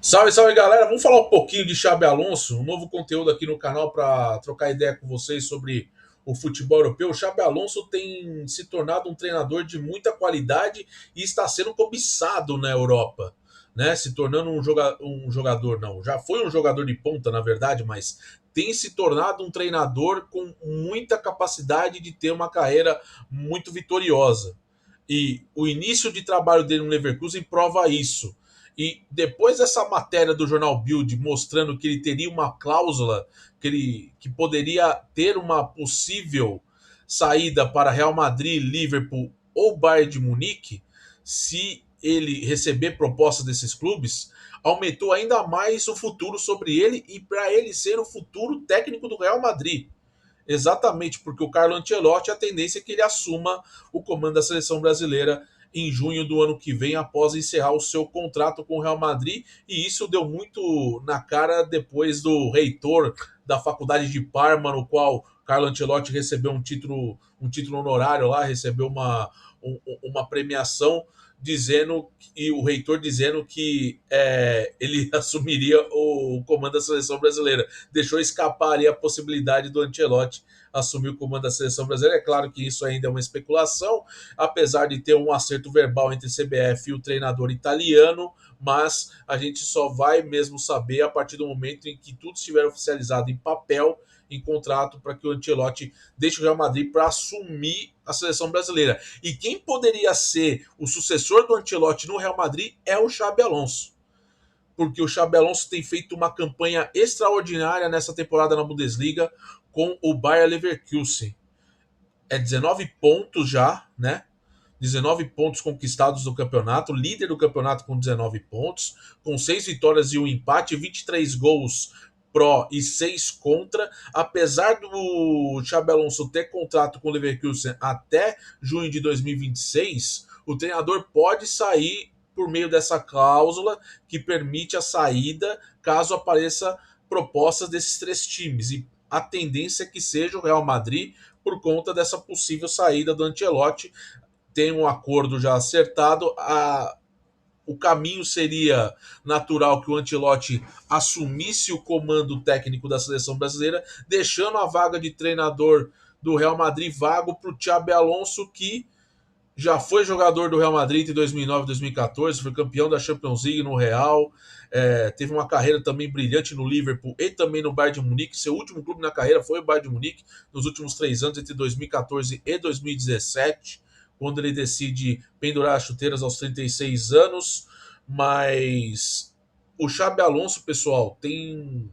Salve, salve galera! Vamos falar um pouquinho de Xabi Alonso, um novo conteúdo aqui no canal para trocar ideia com vocês sobre o futebol europeu. O Xabi Alonso tem se tornado um treinador de muita qualidade e está sendo cobiçado na Europa, né? Se tornando um jogador, não, já foi um jogador de ponta, na verdade, mas tem se tornado um treinador com muita capacidade de ter uma carreira muito vitoriosa. E o início de trabalho dele no Leverkusen prova isso. E depois dessa matéria do jornal Bild mostrando que ele teria uma cláusula que poderia ter uma possível saída para Real Madrid, Liverpool ou Bayern de Munique, se ele receber propostas desses clubes, aumentou ainda mais o futuro sobre ele e para ele ser o futuro técnico do Real Madrid. Exatamente, porque o Carlo Ancelotti, a tendência é que ele assuma o comando da seleção brasileira em junho do ano que vem, após encerrar o seu contrato com o Real Madrid, e isso deu muito na cara depois do reitor da Faculdade de Parma, no qual Carlo Ancelotti recebeu um título honorário lá, recebeu uma premiação dizendo e o reitor dizendo que ele assumiria o comando da seleção brasileira. Deixou escapar ali a possibilidade do Ancelotti assumir o comando da seleção brasileira. É claro que isso ainda é uma especulação, apesar de ter um acerto verbal entre CBF e o treinador italiano, mas a gente só vai mesmo saber a partir do momento em que tudo estiver oficializado em papel, em contrato, para que o Ancelotti deixe o Real Madrid para assumir a seleção brasileira. E quem poderia ser o sucessor do Ancelotti no Real Madrid é o Xabi Alonso, porque o Xabi Alonso tem feito uma campanha extraordinária nessa temporada na Bundesliga com o Bayer Leverkusen. É 19 pontos já, né? 19 pontos conquistados no campeonato, líder do campeonato com 19 pontos, com 6 vitórias e um empate, 23 gols pró e 6 contra. Apesar do Xabi Alonso ter contrato com o Leverkusen até junho de 2026, o treinador pode sair por meio dessa cláusula que permite a saída caso apareça propostas desses três times. E a tendência é que seja o Real Madrid por conta dessa possível saída do Ancelotti. Tem um acordo já acertado. O caminho seria natural que o Ancelotti assumisse o comando técnico da seleção brasileira, deixando a vaga de treinador do Real Madrid vago para o Xabi Alonso, que já foi jogador do Real Madrid em 2009 e 2014, foi campeão da Champions League no Real, teve uma carreira também brilhante no Liverpool e também no Bayern de Munique. Seu último clube na carreira foi o Bayern de Munique, nos últimos 3 anos, entre 2014 e 2017, quando ele decide pendurar as chuteiras aos 36 anos. Mas o Xabi Alonso, pessoal, tem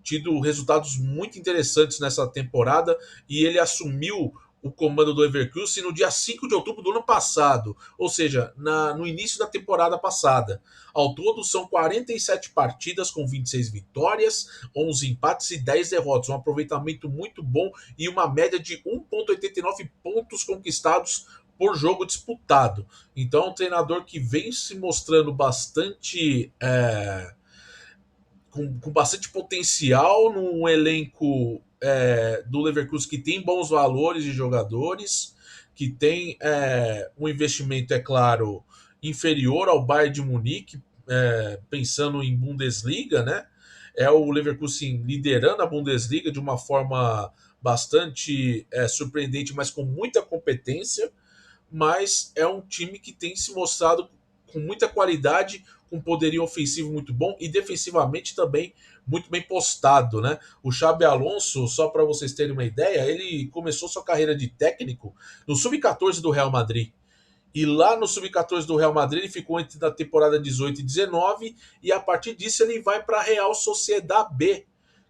tido resultados muito interessantes nessa temporada e ele assumiu o comando do Leverkusen no dia 5 de outubro do ano passado, ou seja, no início da temporada passada. Ao todo, são 47 partidas com 26 vitórias, 11 empates e 10 derrotas. Um aproveitamento muito bom e uma média de 1,89 pontos conquistados por jogo disputado. Então, é um treinador que vem se mostrando bastante com bastante potencial, num elenco do Leverkusen que tem bons valores de jogadores, que tem um investimento, é claro, inferior ao Bayern de Munique, pensando em Bundesliga, né? É o Leverkusen liderando a Bundesliga de uma forma bastante surpreendente, mas com muita competência. Mas é um time que tem se mostrado com muita qualidade, com poderio ofensivo muito bom e defensivamente também muito bem postado, né? O Xabi Alonso, só para vocês terem uma ideia, ele começou sua carreira de técnico no sub-14 do Real Madrid. E lá no sub-14 do Real Madrid ele ficou entre a temporada 18 e 19 e a partir disso ele vai para a Real Sociedad B,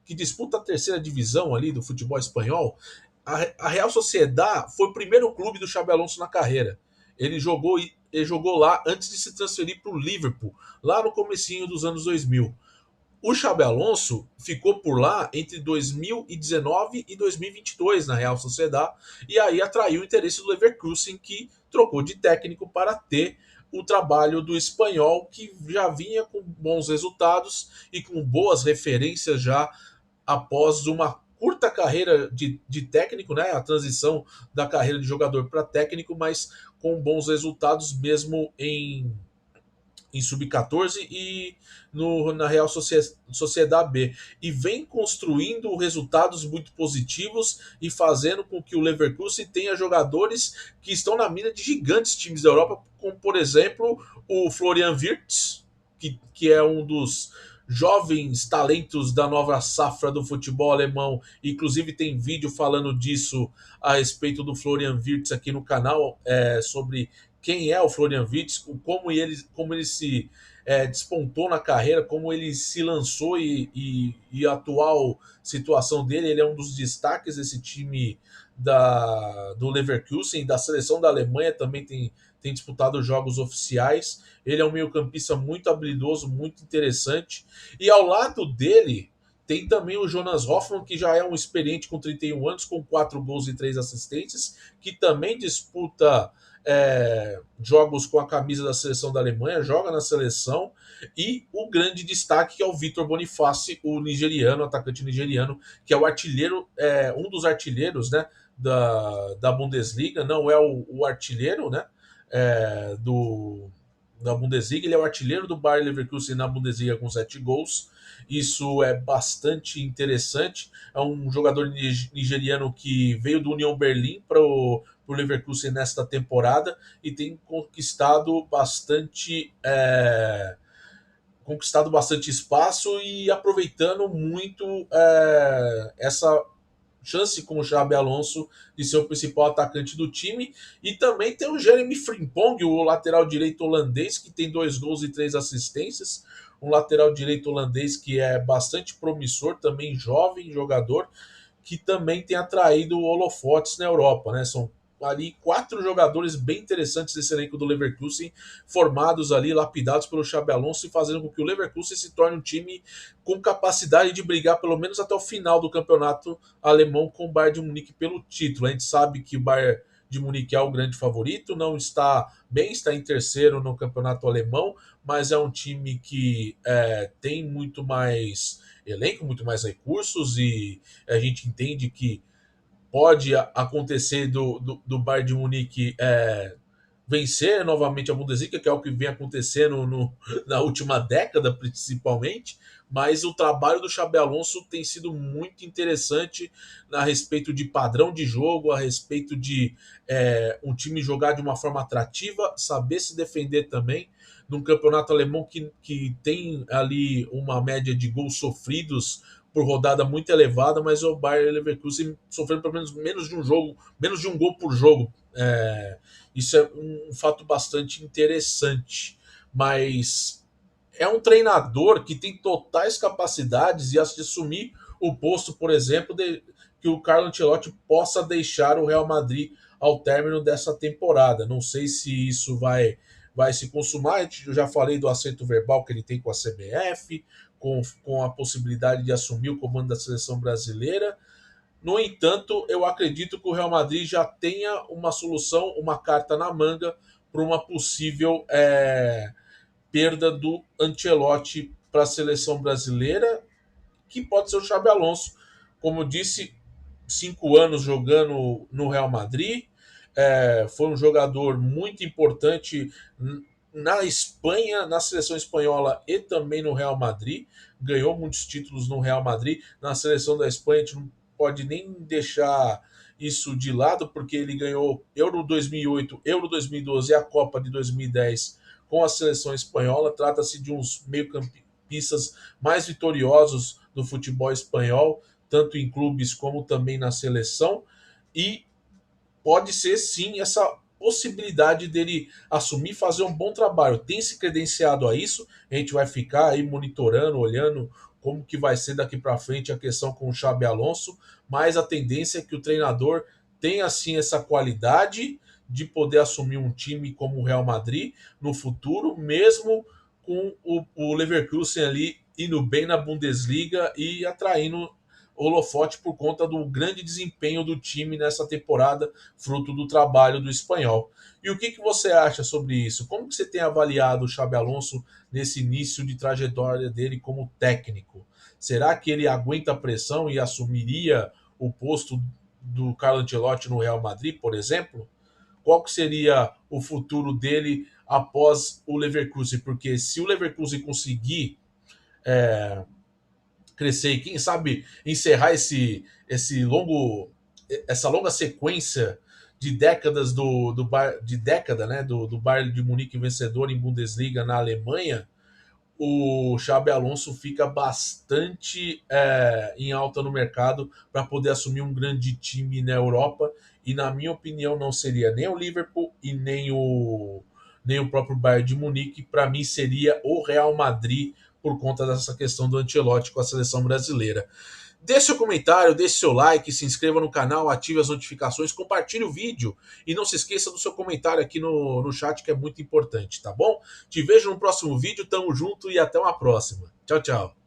que disputa a terceira divisão ali do futebol espanhol. A Real Sociedad foi o primeiro clube do Xabi Alonso na carreira. Ele jogou lá antes de se transferir para o Liverpool, lá no comecinho dos anos 2000. O Xabi Alonso ficou por lá entre 2019 e 2022 na Real Sociedad e aí atraiu o interesse do Leverkusen, que trocou de técnico para ter o trabalho do espanhol, que já vinha com bons resultados e com boas referências já após uma curta carreira de técnico, né? A transição da carreira de jogador para técnico, mas com bons resultados mesmo em sub-14 e na Real Sociedade B. E vem construindo resultados muito positivos e fazendo com que o Leverkusen tenha jogadores que estão na mira de gigantes times da Europa, como por exemplo o Florian Wirtz, que é um dos jovens talentos da nova safra do futebol alemão. Inclusive tem vídeo falando disso a respeito do Florian Wirtz aqui no canal, sobre quem é o Florian Wirtz, como ele se despontou na carreira, como ele se lançou e a atual situação dele. Ele é um dos destaques desse time do Leverkusen, da seleção da Alemanha também tem disputado jogos oficiais. Ele é um meio-campista muito habilidoso, muito interessante. E ao lado dele tem também o Jonas Hoffmann, que já é um experiente com 31 anos, com 4 gols e 3 assistências, que também disputa jogos com a camisa da seleção da Alemanha, joga na seleção. E o grande destaque que é o Vitor Boniface, o nigeriano, atacante nigeriano, que é o artilheiro, um dos artilheiros, né, da Bundesliga. Não é o artilheiro, né, da Bundesliga. Ele é o artilheiro do Bayer Leverkusen na Bundesliga com 7 gols. Isso é bastante interessante. É um jogador nigeriano que veio do União Berlim para o Leverkusen nesta temporada e tem conquistado bastante espaço e aproveitando muito essa chance com o Xabi Alonso de ser o principal atacante do time. E também tem o Jeremy Frimpong, o lateral direito holandês, que tem 2 gols e 3 assistências. Um lateral direito holandês que é bastante promissor, também jovem jogador, que também tem atraído holofotes na Europa, né? São ali 4 jogadores bem interessantes desse elenco do Leverkusen, formados ali, lapidados pelo Xabi Alonso e fazendo com que o Leverkusen se torne um time com capacidade de brigar pelo menos até o final do campeonato alemão com o Bayern de Munique pelo título. A gente sabe que o Bayern de Munique é o grande favorito, não está bem, está em terceiro no campeonato alemão, mas é um time que tem muito mais elenco, muito mais recursos, e a gente entende que pode acontecer do Bayern de Munique vencer novamente a Bundesliga, que é o que vem acontecendo na última década, principalmente. Mas o trabalho do Xabi Alonso tem sido muito interessante a respeito de padrão de jogo, a respeito de um time jogar de uma forma atrativa, saber se defender também, num campeonato alemão que tem ali uma média de gols sofridos por rodada muito elevada, mas o Bayer Leverkusen sofrendo pelo menos de um jogo, menos de um gol por jogo. Isso é um fato bastante interessante. Mas é um treinador que tem totais capacidades de assumir o posto, por exemplo, que o Carlo Ancelotti possa deixar o Real Madrid ao término dessa temporada. Não sei se isso vai se consumar. Eu já falei do acerto verbal que ele tem com a CBF, com a possibilidade de assumir o comando da seleção brasileira. No entanto, eu acredito que o Real Madrid já tenha uma solução, uma carta na manga para uma possível perda do Ancelotti para a seleção brasileira, que pode ser o Xabi Alonso. Como eu disse, 5 anos jogando no Real Madrid, foi um jogador muito importante na Espanha, na seleção espanhola e também no Real Madrid. Ganhou muitos títulos no Real Madrid. Na seleção da Espanha, a gente não pode nem deixar isso de lado, porque ele ganhou Euro 2008, Euro 2012 e a Copa de 2010 com a seleção espanhola. Trata-se de uns meio-campistas mais vitoriosos do futebol espanhol, tanto em clubes como também na seleção. E pode ser sim essa possibilidade dele assumir e fazer um bom trabalho. Tem se credenciado a isso. A gente vai ficar aí monitorando, olhando como que vai ser daqui para frente a questão com o Xabi Alonso, mas a tendência é que o treinador tenha assim essa qualidade de poder assumir um time como o Real Madrid no futuro, mesmo com o Leverkusen ali indo bem na Bundesliga e atraindo holofote por conta do grande desempenho do time nessa temporada, fruto do trabalho do espanhol. E o que você acha sobre isso? Como que você tem avaliado o Xabi Alonso nesse início de trajetória dele como técnico? Será que ele aguenta a pressão e assumiria o posto do Carlo Ancelotti no Real Madrid, por exemplo? qual que seria o futuro dele após o Leverkusen, porque se o Leverkusen conseguir crescer e quem sabe encerrar essa longa sequência de décadas de década, né, do Bayern de Munique vencedor em Bundesliga na Alemanha, o Xabi Alonso fica bastante em alta no mercado para poder assumir um grande time na Europa. E, na minha opinião, não seria nem o Liverpool e nem o próprio Bayern de Munique. Para mim, seria o Real Madrid por conta dessa questão do Ancelotti com a seleção brasileira. Deixe seu comentário, deixe seu like, se inscreva no canal, ative as notificações, compartilhe o vídeo e não se esqueça do seu comentário aqui no chat, que é muito importante, tá bom? Te vejo no próximo vídeo, tamo junto e até uma próxima. Tchau, tchau.